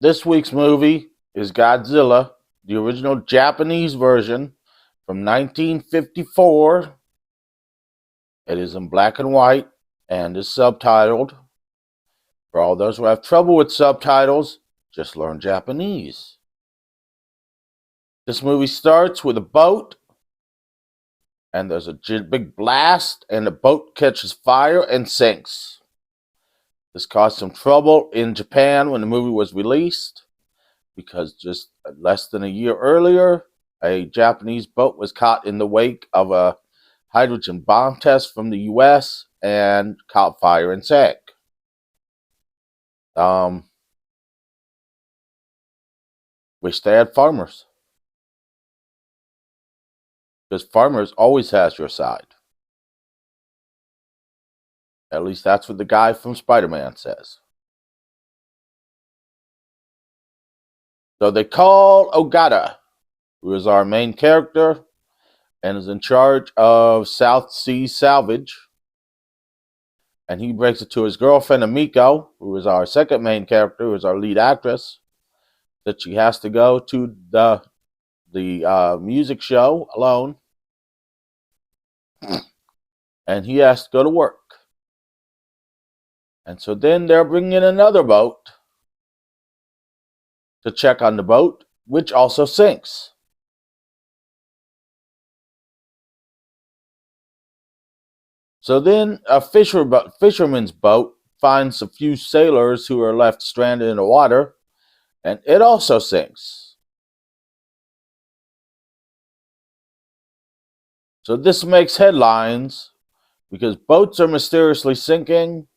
This week's movie is Godzilla, the original Japanese version from 1954. It is in black and white and is subtitled. For all those who have trouble with subtitles, just learn Japanese. This movie starts with a boat, and there's a big blast, and the boat catches fire and sinks. This caused some trouble in Japan when the movie was released, because just less than a year earlier, a Japanese boat was caught in the wake of a hydrogen bomb test from the US and caught fire and sank. Wish they had farmers, because farmers always has your side. At least that's what the guy from Spider-Man says. So they call Ogata, who is our main character and is in charge of South Sea Salvage. And he breaks it to his girlfriend, Amiko, who is our second main character, who is our lead actress, that she has to go to the music show alone. And he has to go to work. And so then they're bringing in another boat to check on the boat, which also sinks. So then a fisherman's boat finds a few sailors who are left stranded in the water, and it also sinks. So this makes headlines because boats are mysteriously sinking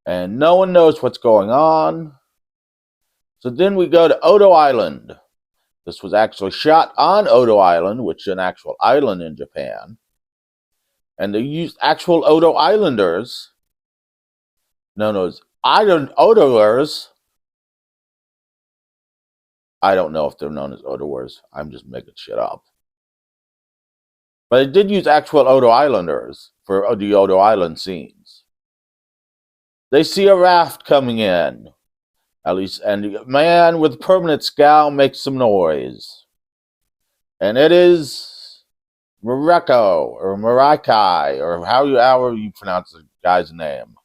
and no one knows what's going on. So then we go to Odo Island. This was actually shot on Odo Island, which is an actual island in Japan. And they used actual Odo Islanders, known as Odoers. I don't know if they're known as Odoers. I'm just making shit up. But they did use actual Odo Islanders for the Odo Island scenes. They see a raft coming in, at least, and the man with a permanent scowl makes some noise. And it is Mareko, or Marakai, or however you pronounce the guy's name.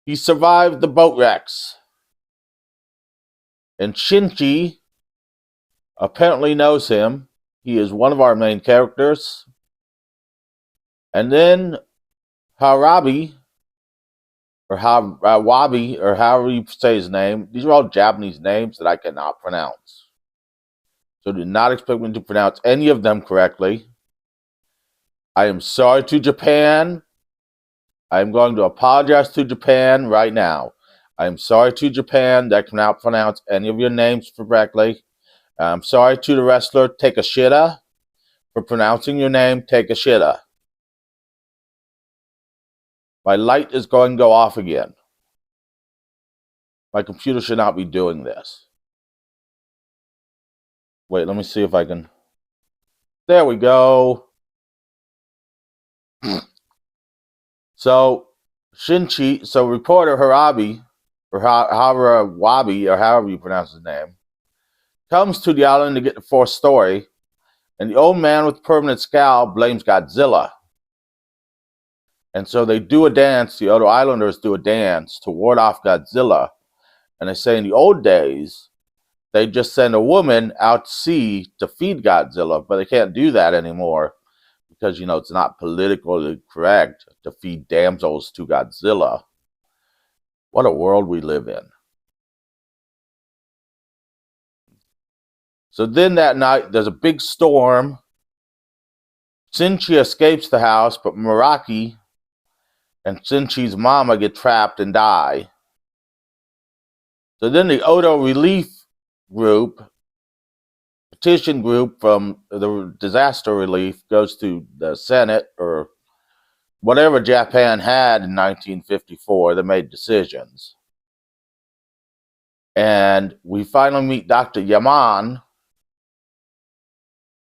He survived the boat wrecks. And Shinji apparently knows him. He is one of our main characters. And then Harabi, or Wabi, or however you say his name. These are all Japanese names that I cannot pronounce. So do not expect me to pronounce any of them correctly. I am sorry to Japan. I am going to apologize to Japan right now. I am sorry to Japan that I cannot pronounce any of your names correctly. I'm sorry to the wrestler Takeshita for pronouncing your name Takeshita. My light is going to go off again. My computer should not be doing this. Wait, let me see if I can. There we go. So, reporter Harabi, or Wabi, or however you pronounce his name, comes to the island to get the fourth story, and the old man with the permanent scowl blames Godzilla. And so they do a dance, the Odo Islanders do a dance to ward off Godzilla. And they say in the old days, they just send a woman out to sea to feed Godzilla, but they can't do that anymore because, it's not politically correct to feed damsels to Godzilla. What a world we live in. So then that night, there's a big storm. Shinji escapes the house, but Maraki and Shinji's mama get trapped and die. So then the Odo relief group, petition group from the disaster relief, goes to the Senate or whatever Japan had in 1954. They made decisions. And we finally meet Dr. Yaman,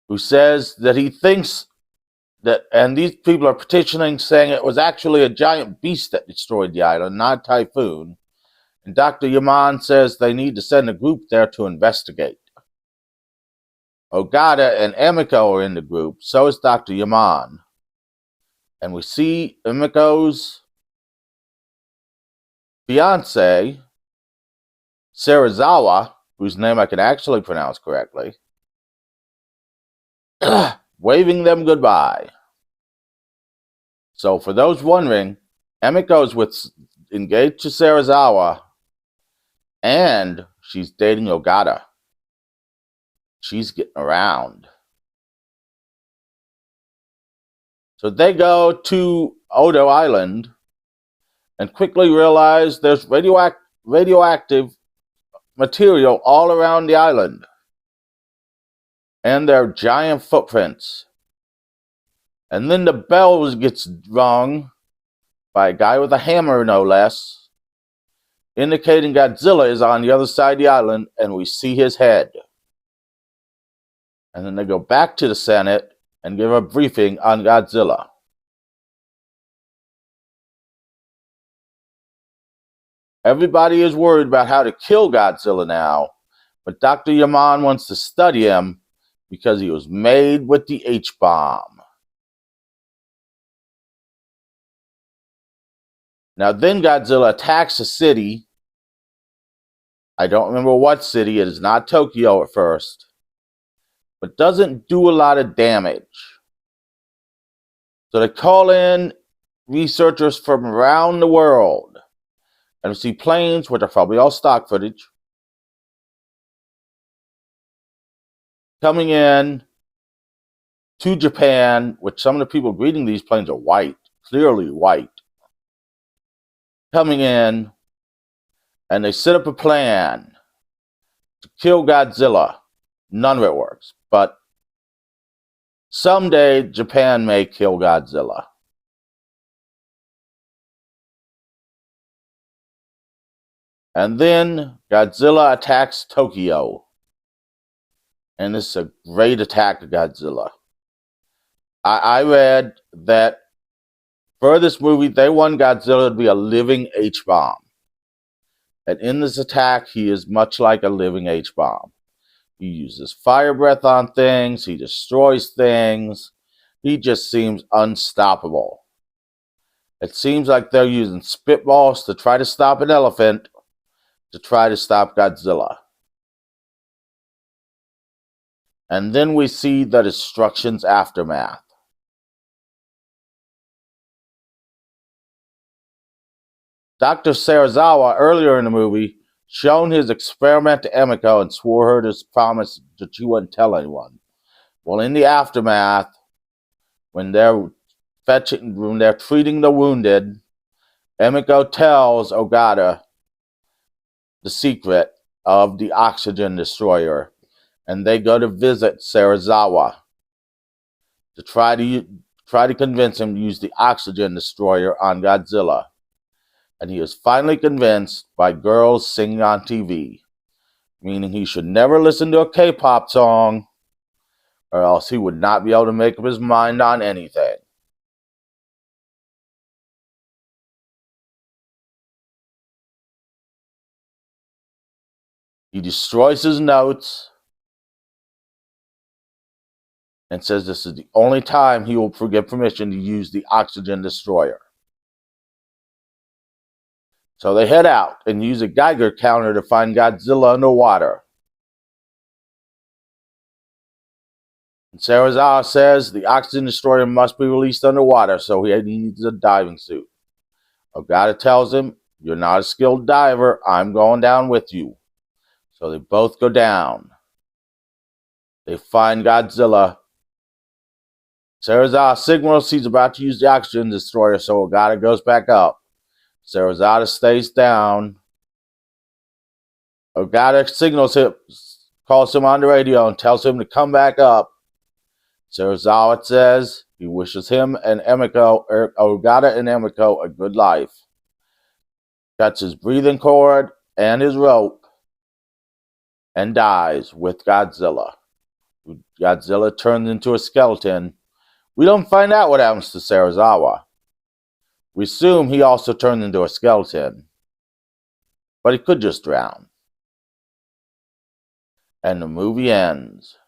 who says that he thinks that, and these people are petitioning, saying it was actually a giant beast that destroyed the island, not a typhoon. And Dr. Yaman says they need to send a group there to investigate. Ogata and Emiko are in the group, so is Dr. Yaman. And we see Emiko's fiance, Serizawa, whose name I can actually pronounce correctly, waving them goodbye. So for those wondering, Emiko is engaged to Serizawa, and she's dating Ogata. She's getting around. So they go to Odo Island and quickly realize there's radioactive material all around the island. And there are giant footprints. And then the bell gets rung by a guy with a hammer, no less, indicating Godzilla is on the other side of the island, and we see his head. And then they go back to the Senate and give a briefing on Godzilla. Everybody is worried about how to kill Godzilla now, but Dr. Yaman wants to study him because he was made with the H-bomb. Now then Godzilla attacks a city. I don't remember what city. It is not Tokyo at first, but doesn't do a lot of damage. So they call in researchers from around the world, and we see planes, which are probably all stock footage, coming in to Japan, which some of the people greeting these planes are white, clearly white, coming in, and they set up a plan to kill Godzilla. None of it works, but someday Japan may kill Godzilla. And then Godzilla attacks Tokyo. And this is a great attack of Godzilla. I read that for this movie, they want Godzilla to be a living H-bomb. And in this attack, he is much like a living H-bomb. He uses fire breath on things. He destroys things. He just seems unstoppable. It seems like they're using spitballs to try to stop an elephant, to try to stop Godzilla. And then we see the destruction's aftermath. Dr. Serizawa, earlier in the movie, shown his experiment to Emiko and swore her to promise that she wouldn't tell anyone. Well, in the aftermath, when they're treating the wounded, Emiko tells Ogata the secret of the oxygen destroyer, and they go to visit Serizawa to try to convince him to use the oxygen destroyer on Godzilla. And he is finally convinced by girls singing on TV, meaning he should never listen to a K-pop song, or else he would not be able to make up his mind on anything. He destroys his notes and says this is the only time he will give permission to use the oxygen destroyer. So they head out and use a Geiger counter to find Godzilla underwater. And Serizawa says the oxygen destroyer must be released underwater, so he needs a diving suit. Ogata tells him, "You're not a skilled diver, I'm going down with you." So they both go down. They find Godzilla. Serizawa signals he's about to use the oxygen destroyer, so Ogata goes back up. Serizawa stays down. Ogata signals him, calls him on the radio, and tells him to come back up. Serizawa says he wishes him and Ogata and Emiko a good life. Cuts his breathing cord and his rope and dies with Godzilla. Godzilla turns into a skeleton. We don't find out what happens to Serizawa. We assume he also turned into a skeleton. but he could just drown. And the movie ends.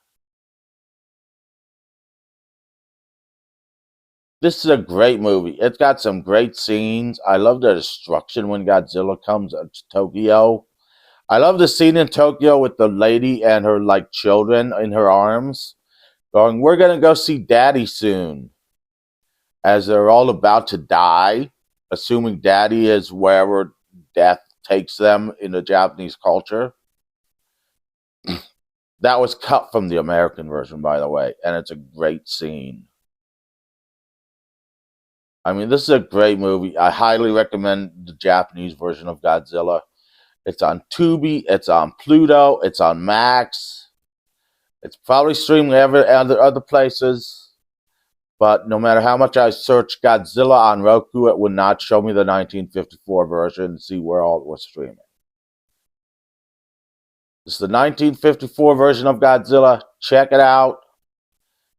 This is a great movie. It's got some great scenes. I love the destruction when Godzilla comes to Tokyo. I love the scene in Tokyo with the lady and her like children in her arms going, "We're gonna go see Daddy soon," as they're all about to die, assuming Daddy is wherever death takes them in the Japanese culture. That was cut from the American version, by the way, and it's a great scene. I mean, this is a great movie. I highly recommend the Japanese version of Godzilla. It's on Tubi, it's on Pluto, it's on Max. It's probably streaming other places. But no matter how much I search Godzilla on Roku, it would not show me the 1954 version to see where all it was streaming. This is the 1954 version of Godzilla. Check it out.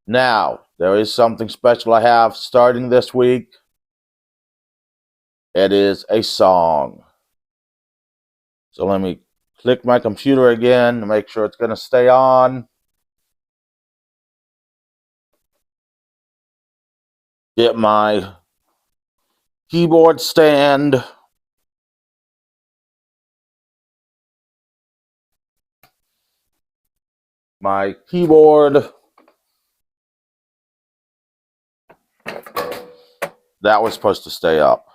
Now, there is something special I have starting this week. It is a song. So let me click my computer again to make sure it's going to stay on. Get my keyboard stand. My keyboard. That was supposed to stay up.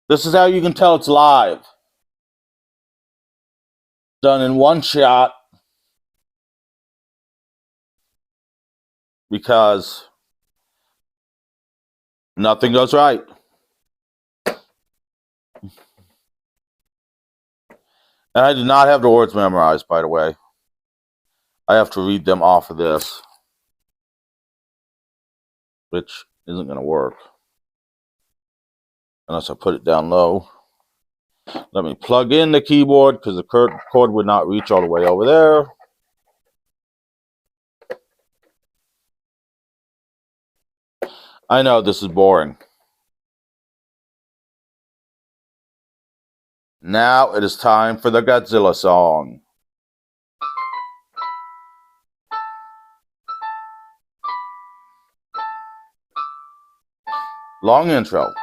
This is how you can tell it's live. Done in one shot. Because nothing goes right. And I did not have the words memorized, by the way. I have to read them off of this, which isn't going to work unless I put it down low. Let me plug in the keyboard because the cord would not reach all the way over there. I know this is boring. Now it is time for the Godzilla song. Long intro.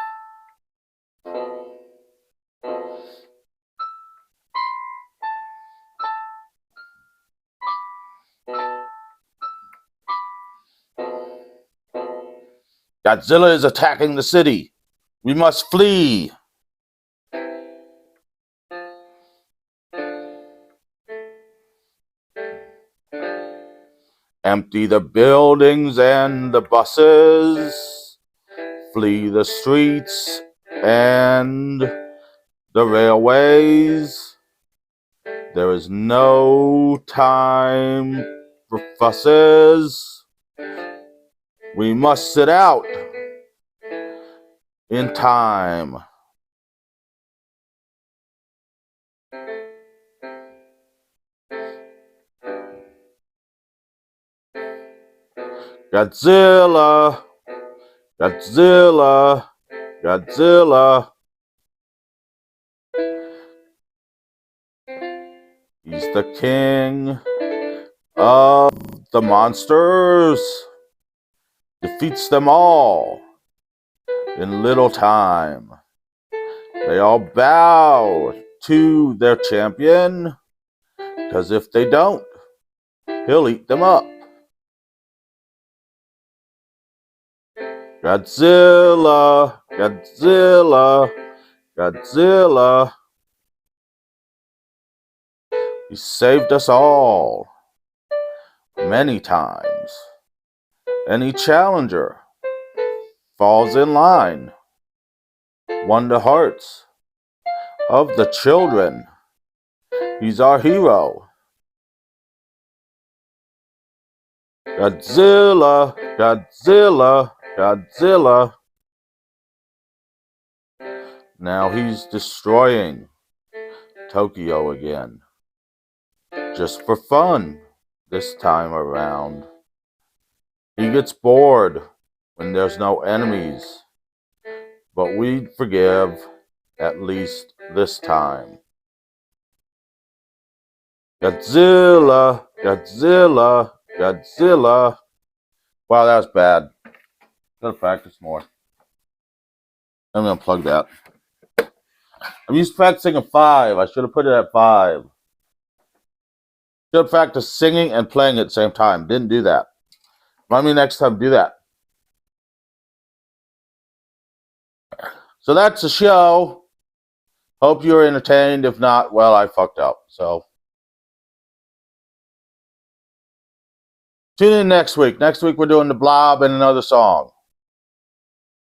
Godzilla is attacking the city. We must flee. Empty the buildings and the buses. Flee the streets and the railways. There is no time for fusses. We must sit out in time. Godzilla, Godzilla, Godzilla. He's the king of the monsters. Defeats them all in little time. They all bow to their champion, because if they don't, he'll eat them up. Godzilla, Godzilla, Godzilla. He saved us all many times. Any challenger falls in line. Won the hearts of the children. He's our hero. Godzilla, Godzilla, Godzilla. Now he's destroying Tokyo again. Just for fun this time around. He gets bored when there's no enemies. But we forgive at least this time. Godzilla, Godzilla, Godzilla. Wow, that was bad. Gotta practice more. I'm gonna unplug that. I'm used to practicing a 5. I should have put it at 5. Should have practiced singing and playing at the same time. Didn't do that. Remind me next time to do that. So that's the show. Hope you were entertained. If not, well, I fucked up. So tune in next week. Next week we're doing The Blob and another song.